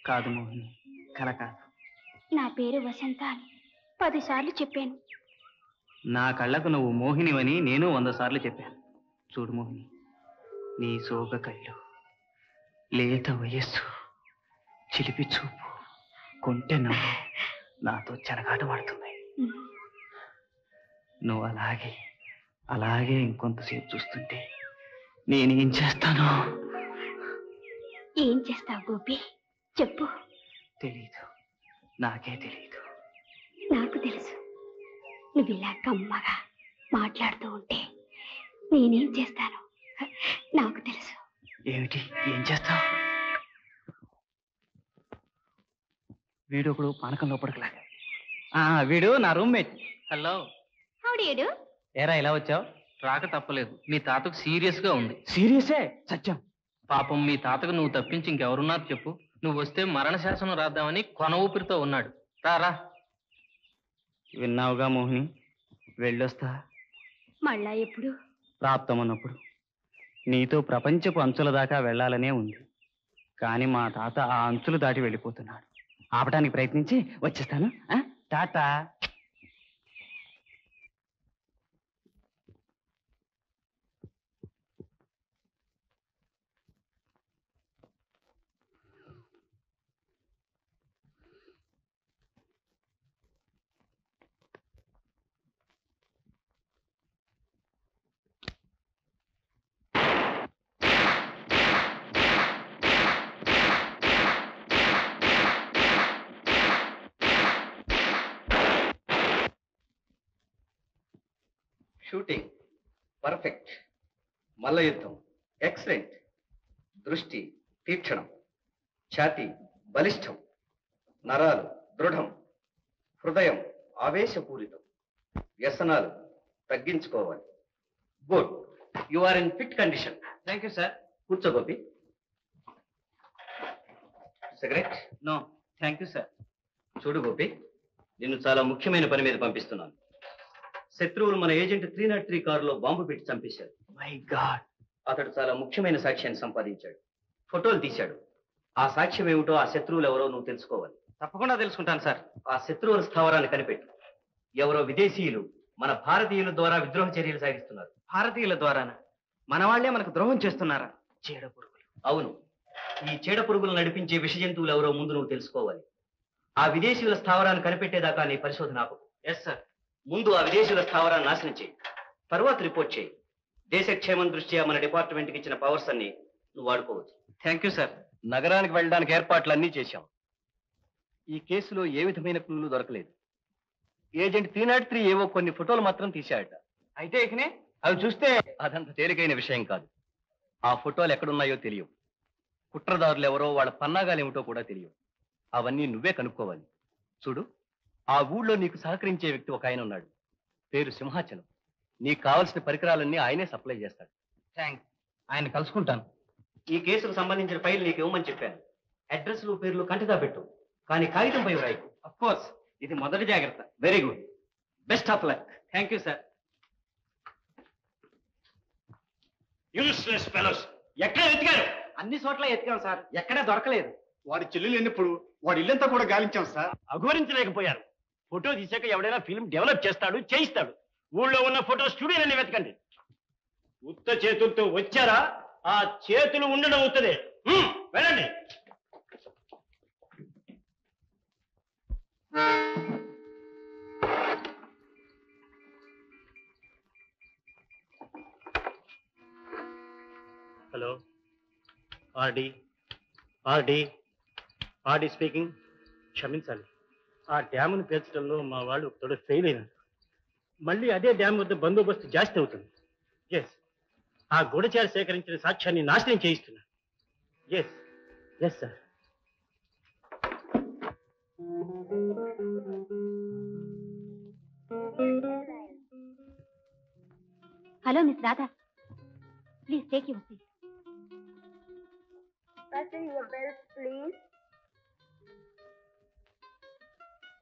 కాదు మోహిని, కల కాదు. నా పేరు వసంత అని 10 సార్లు చెప్పాను. నా కళ్ళకు నువ్వు మోహినివని నేను 100 సార్లు చెప్పాను. చూడు మోహిని, నీ సోగ కళ్ళు, లేత వయస్సు, చిలిపి చూపు, కొంటె నవ్వు నాతో చెలగాటమాడుతున్నాయి. నువ్వు అలాగే ఇంకొంతసేపు చూస్తుంటే నేనేం చేస్తాను? ఏం చేస్తావు గోపి, చెప్పు. తెలీదు, నాకే తెలీదు. నాకు తెలుసు. నువ్వు ఇలా కమ్మగా మాట్లాడుతూ ఉంటే నేనేం చేస్తాను నాకు తెలుసు. ఏమిటి? ఏం చేస్తావు? వీడు ఒకడు పానకం లోపలికిలాగా. వీడు నా రూమ్మేట్. హలో. హౌడీడు. ఏరా ఇలా వచ్చావు? రాక తప్పలేదు. మీ తాతకు సీరియస్ గా ఉంది. సీరియసే? సత్యం. పాపం మీ తాతకు నువ్వు తప్పించి ఇంకెవరున్నారు చెప్పు. నువ్వు వస్తే మరణ శాసనం రాద్దామని కొన ఊపిరితో ఉన్నాడు. రా. విన్నావుగా మోహిని, వెళ్ళొస్తా. మళ్ళా ఎప్పుడు? ప్రాప్తం ఉన్నప్పుడు. నీతో ప్రపంచపు అంచుల దాకా వెళ్ళాలనే ఉంది. కానీ మా తాత ఆ అంచులు దాటి వెళ్ళిపోతున్నాడు. ఆపడానికి ప్రయత్నించి వచ్చేస్తాను. టాటా. షూటింగ్ పర్ఫెక్ట్, మల్ల యుద్ధం ఎక్సలెంట్, దృష్టి తీక్షణం, ఛాతి బలిష్టం, నరాలు దృఢం, హృదయం ఆవేశపూరితం, వ్యసనాలు తగ్గించుకోవాలి. Good, you are in fit condition. Thank you sir. కూర్చో Gopi. Cigarette? No thank you sir. చూడు గోపి, నిన్ను చాలా ముఖ్యమైన పని మీద పంపిస్తున్నాను. శత్రువులు మన ఏజెంట్ 303 కారులో బాంబు పెట్టి చంపేశారు. My God. అతడు చాలా ముఖ్యమైన సాక్ష్యాన్ని సంపాదించాడు. ఫోటోలు తీశాడు. ఆ సాక్ష్యం ఏమిటో, ఆ శత్రువులు ఎవరో నువ్వు తెలుసుకోవాలి. తప్పకుండా తెలుసుకుంటాను సార్. ఆ శత్రువుల స్థావరాన్ని కనిపెట్టు. ఎవరో విదేశీయులు మన భారతీయుల ద్వారా విద్రోహ చర్యలు సాగిస్తున్నారు. భారతీయుల ద్వారానా? మన వాళ్లే మనకు ద్రోహం చేస్తున్నారా? చీడ పురుగులు. అవును, ఈ చీడ పురుగులు నడిపించే విష జంతువులు ఎవరో ముందు నువ్వు తెలుసుకోవాలి. ఆ విదేశీయుల స్థావరాన్ని కనిపెట్టేదాకా నీ పరిశోధన ఆపు. Yes sir. ముందు ఆ విదేశీయుల స్థావరాన్ని నాశనం చేయి, తరువాత రిపోర్ట్ చేయి. దేశ క్షేమం దృష్ట్యా మన డిపార్ట్మెంట్కి ఇచ్చిన పవర్స్ అన్ని నువ్వు వాడుకోవచ్చు. Thank you sir. నగరానికి వెళ్ళడానికి ఏర్పాట్లన్నీ చేశాం. ఈ కేసులో ఏ విధమైన క్లూలు దొరకలేదు. ఏజెంట్ 303 ఏవో కొన్ని ఫోటోలు మాత్రం తీశాడట. అయితే ఇకనే అవి చూస్తే అదంత తేలికైన విషయం కాదు. ఆ ఫోటోలు ఎక్కడున్నాయో తెలియవు. కుట్రదారులు ఎవరో, వాళ్ళ పన్నాగాలు ఏమిటో కూడా తెలియవు. అవన్నీ నువ్వే కనుక్కోవాలి. చూడు, ఆ ఊళ్ళో నీకు సహకరించే వ్యక్తి ఒక ఆయన ఉన్నాడు. పేరు సింహాచలం. నీకు కావలసిన పరికరాలన్నీ ఆయనే సప్లై చేస్తాడు. థ్యాంక్స్. ఆయన కలుసుకుంటాను. ఈ కేసుకు సంబంధించిన ఫైల్ నీకు ఇవ్వమని చెప్పాను. అడ్రస్లు పేర్లు కంటిగా పెట్టు, కానీ కాగితంపై రాయకు. అఫ్ కోర్స్, ఇది మొదటి జాగ్రత్త. Very good, best of luck. Thank you sir. Useless fellows, ఎక్కడ వెతికారు? అన్ని చోట్ల ఎత్తికాం సార్, ఎక్కడా దొరకలేదు. వాడి చెల్లెలు ఎన్నప్పుడు వాడి ఇల్లంతా కూడా గాలించాం సార్. అఘోరించలేకపోయారు. ఫోటో తీసాక ఎవడైనా ఫిల్మ్ డెవలప్ చేస్తాడు, చేయిస్తాడు. ఊళ్ళో ఉన్న ఫోటో స్టూడియోలన్నీ వెతకండి. ఉత్త చేతులతో వచ్చారా, ఆ చేతులు ఉండడం అవుతుంది. వెళ్ళండి. Hello, RD RD RD speaking. క్షమించాలి, ఆ డ్యామును పేర్చడంలో మా వాళ్ళు తోడు ఫెయిల్ అయినారు. మళ్ళీ అదే డ్యామ్ వద్ద బందోబస్తు జాస్తి అవుతుంది. ఎస్, ఆ గూఢచారి సేకరించిన సాక్ష్యాన్ని నాశనం చేయిస్తున్నారు. Yes yes sir. Hello miss Radha, please take your seat. Fasten your belts, please.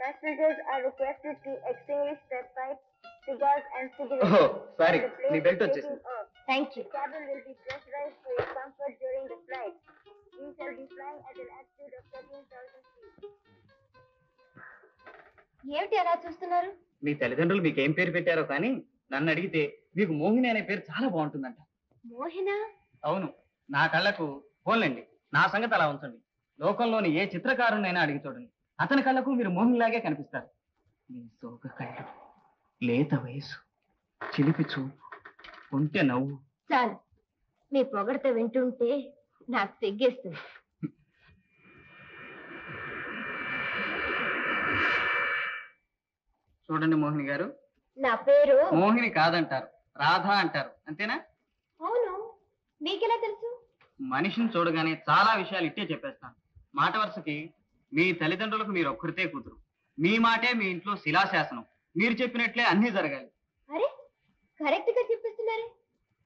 Passengers are requested to extinguish their pipes, cigars and cigarettes. Oh, sorry. The plane Nee belt is vachesindi. taking off. Thank you. The cabin will be pressurized for your comfort during the flight. We shall be flying at an altitude of 13,000 feet. ఏమిటి అలా చూస్తున్నారు? మీ తల్లిదండ్రులు మీకు ఏం పేరు పెట్టారో కానీ నన్ను అడిగితే మీకు మోహిని అనే పేరు చాలా బాగుంటుందంట. మోహినా? అవును, నా కళ్ళకు పోన్లేండి, నా సంగతి అలా ఉంచండి. లోకంలోని ఏ చిత్రకారునైనా అడిగి చూడండి, అతని కళ్ళకు మీరు మోహినిలాగే కనిపిస్తారు. మీ సోగ కళ్ళు, లేత వయసు, చిలిపి చూపు, కొంటె నవ్వు. చాలు, మీ పొగడత వింటుంటే నాకు సిగ్గేస్తుంది. చూడండి మోహిని గారు, నా పేరు మోహిని కాదంటారు, రాధ అంటారు, అంతేనా? అవును, మీకెలా తెలుసు? మనిషిని చూడగానే చాలా విషయాలు ఇట్టే చెప్పేస్తాను. మాట వరుసకి మీ తల్లిదండ్రులకు మీరు ఒక్కరితే కూతురు, మీ మాటే మీ ఇంట్లో శిలాశాసనం, మీరు చెప్పినట్లే అన్నీ జరగాలి. అరే, కరెక్ట్ గా చెప్పిస్తున్నారే.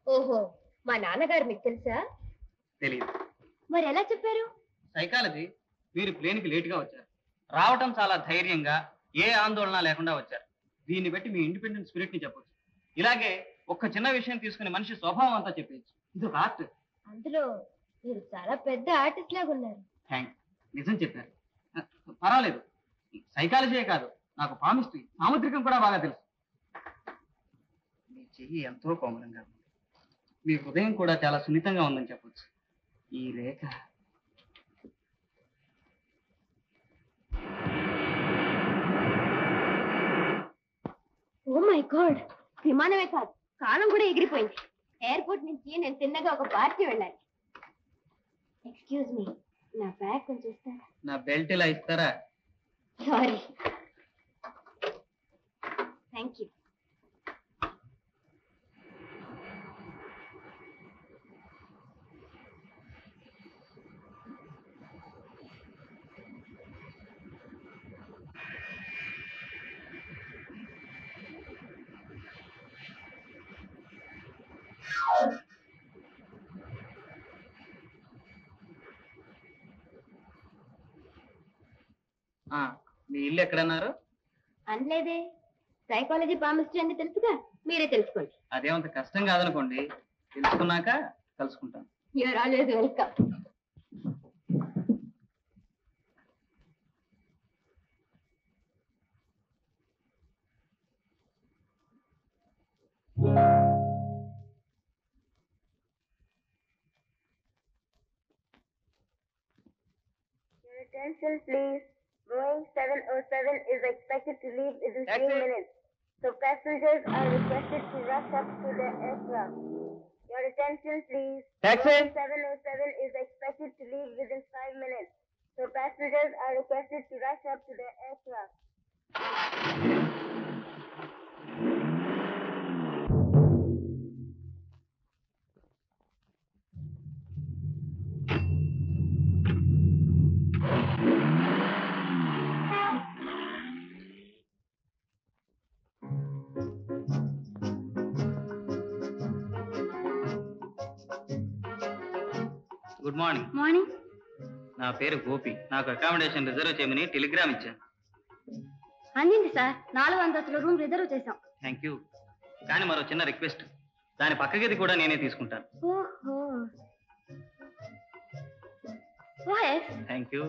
ఓహో, మా నాన్నగారు మీకు తెలుసా? తెలియదు. మరి ఎలా చెప్పారు? సైకాలజీ. మీరు ప్లేన్కి లేటుగా వచ్చారు, రావటం చాలా ధైర్యంగా, ఏ ఆందోళన లేకుండా వచ్చారు. దీన్ని బట్టి మీ ఇండిపెండెంట్ స్పిరిట్ ని చెప్పొచ్చు. ఇలాగే ఒక్క చిన్న విషయం తీసుకుని మనిషి స్వభావం అంతా చెప్పేయచ్చు. ఇది ఒక ఆర్ట్. అందులో మీరు చాలా పెద్ద ఆర్టిస్ట్ లాగా ఉన్నారు. థ్యాంక్స్, నిజం చెప్పారు. పర్వాలేదు, సైకాలజీయే కాదు, నాకు పామిస్ట్రీ, సాముద్రికం కూడా బాగా తెలుసు. మీ చెయ్యి ఎంతో కోమలంగా ఉంది, మీ హృదయం కూడా చాలా సున్నితంగా ఉందని చెప్పొచ్చు. ఈ రేఖ ఓ మై గాడ్, విమానమే కాదు, కాలం కూడా ఎగిరిపోయింది. ఎయిర్పోర్ట్ నుంచి నేను తిన్నగా ఒక పార్టీ వెళ్ళాలి. ఎక్స్క్యూజ్ మీ, నా బ్యాగ్ కొంచెం ఇస్తారా? నా బెల్ట్ ఇలా ఇస్తారా? సారీ. Thank you. మీ ఇల్లు ఎక్కడన్నారు? అనలేదే, సైకాలజీ పామిస్ట్రీ అని తెలుసుగా, మీరే తెలుసుకోండి. అదేమంత కష్టం కాదనుకోండి, తెలుసుకున్నాక కలుసుకుంటాను. You're always welcome. Your attention, please. Boeing 707 is expected to leave within 3 minutes. So passengers are requested to rush up to the aircraft. Your attention, please. Taxi. Boeing 707 is expected to leave within 5 minutes. So passengers are requested to rush up to the aircraft. Good morning. Morning. నా పేరు గోపి, నాకు accommodation reserve చేయమని Telegram ఇచ్చాను. అందింది sir, 4 అంతస్తుల room reserve చేశాం. Thank you. కానీ మరో చిన్న రిక్వెస్ట్, దాని పక్క గది కూడా నేనే తీసుకుంటాను. ఓహో, థ్యాంక్ యూ.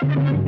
Thank you.